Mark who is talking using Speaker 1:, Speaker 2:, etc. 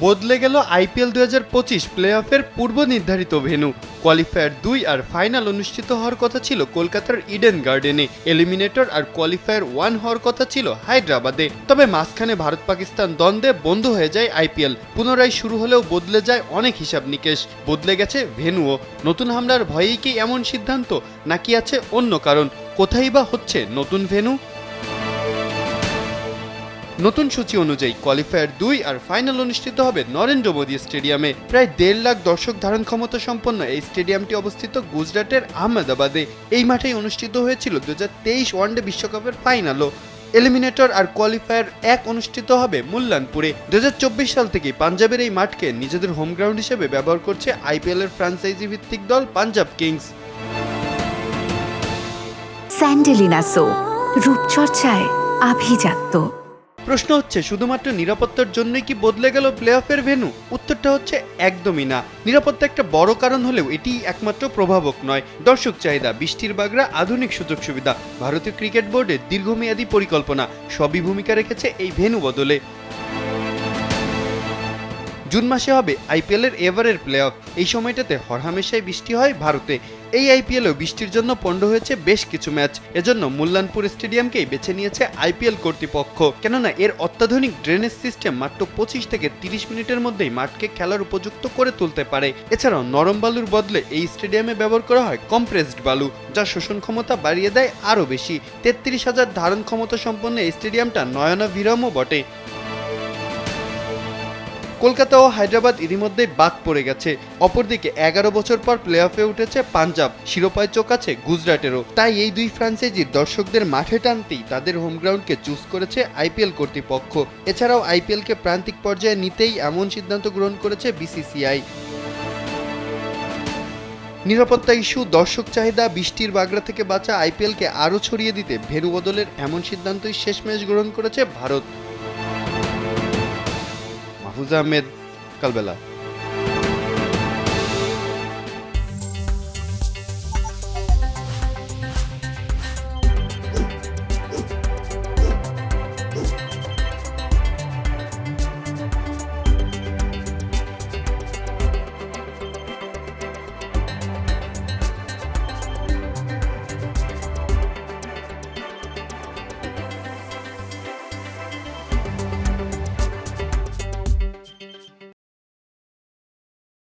Speaker 1: বদলে গেল IPL 2025 play অফের পূর্ব নির্ধারিত ভেন্যু। কোয়ালিফায়ার 2 আর ফাইনাল অনুষ্ঠিত হওয়ার কথা ছিল কলকাতার ইডেন গার্ডেনে, এলিমিনেটর আর কোয়ালিফায়ার 1 হওয়ার কথা ছিল হায়দ্রাবাদে। তবে মাঝখানে ভারত পাকিস্তান দ্বন্দ্বে বন্ধ হয়ে যায় আইপিএল। পুনরায় শুরু হলেও বদলে যায় অনেক হিসাব নিকেশ, বদলে গেছে ভেন্যুও। নতুন হামলার ভয়েই কি এমন সিদ্ধান্ত, নাকি আছে অন্য কারণ? কোথায় বা হচ্ছে নতুন ভেন্যু? নতুন সূচি অনুযায়ী কোয়ালিফায়ার 2 আর ফাইনাল অনুষ্ঠিত হবে নরেন্দ্র মোদী স্টেডিয়ামে। প্রায় 1.5 লাখ দর্শক ধারণ ক্ষমতা সম্পন্ন এই স্টেডিয়ামটি অবস্থিত গুজরাটের আহমেদাবাদে। এই মাঠেই অনুষ্ঠিত হয়েছিল 2023 ওয়ানডে বিশ্বকাপের ফাইনালও। এলিমিনেটর আর কোয়ালিফায়ার 1 অনুষ্ঠিত হবে মুল্লানপুরে। 2024 সাল থেকে পাঞ্জাবের এই মাঠকে নিজেদের হোম গ্রাউন্ড হিসেবে ব্যবহার করছে আইপিএল এর ফ্র্যাঞ্চাইজি ভিত্তিক দল পাঞ্জাব কিংস।
Speaker 2: স্যান্ডেলিনা সো, রূপচর্চায় আভিজাত্য।
Speaker 1: প্রশ্ন হচ্ছে, শুধুমাত্র নিরাপত্তার জন্যই কি বদলে গেল প্লে অফের ভেন্যু? উত্তরটা হচ্ছে একদমই না। নিরাপত্তা একটা বড় কারণ হলেও এটি একমাত্র প্রভাবক নয়। দর্শক চাহিদা, বৃষ্টির বাগড়া, আধুনিক সুযোগ সুবিধা, ভারতীয় ক্রিকেট বোর্ডের দীর্ঘমেয়াদী পরিকল্পনা সবই ভূমিকা রেখেছে এই ভেন্যু বদলে। জুন মাসে হবে আইপিএল এর এবারের প্লে অফ। এই সময়টাতে হরহামেশাই বৃষ্টি হয় ভারতে। এই আইপিএলেও বৃষ্টির জন্য পণ্ড হয়েছে বেশ কিছু ম্যাচ। এজন্য মুল্লানপুর স্টেডিয়ামকেই বেছে নিয়েছে আইপিএল কর্তৃপক্ষ, কেননা এর অত্যাধুনিক ড্রেনেজ সিস্টেম মাত্র 25 থেকে 30 মিনিটের মধ্যেই মাঠকে খেলার উপযুক্ত করে তুলতে পারে। এছাড়াও নরম বালুর বদলে এই স্টেডিয়ামে ব্যবহার করা হয় কম্প্রেসড বালু, যা শোষণ ক্ষমতা বাড়িয়ে দেয় আরও বেশি। 33,000 ধারণ ক্ষমতা সম্পন্ন এই স্টেডিয়ামটা নয়নাভিরামও বটে। কলকাতা ও হায়দ্রাবাদ ইতিমধ্যেই বাদ পড়ে গেছে। অপরদিকে 11 বছর পর প্লে অফে উঠেছে পাঞ্জাব, শিরোপায় চোখ আছে গুজরাটেরও। তাই এই দুই ফ্র্যাঞ্চাইজির দর্শকদের মাঠে টানতেই তাদের হোম গ্রাউন্ডকে চুজ করেছে আইপিএল কর্তৃপক্ষ। এছাড়াও আইপিএলকে প্রান্তিক পর্যায়ে নিতেই এমন সিদ্ধান্ত গ্রহণ করেছে বিসিসিআই। নিরাপত্তা ইস্যু, দর্শক চাহিদা, বৃষ্টির বাগড়া থেকে বাঁচা আইপিএলকে আরও ছড়িয়ে দিতে ভেন্যু বদলের এমন সিদ্ধান্তই শেষমেশ গ্রহণ করেছে ভারত। মাহফুজ আহমেদ, কালবেলা।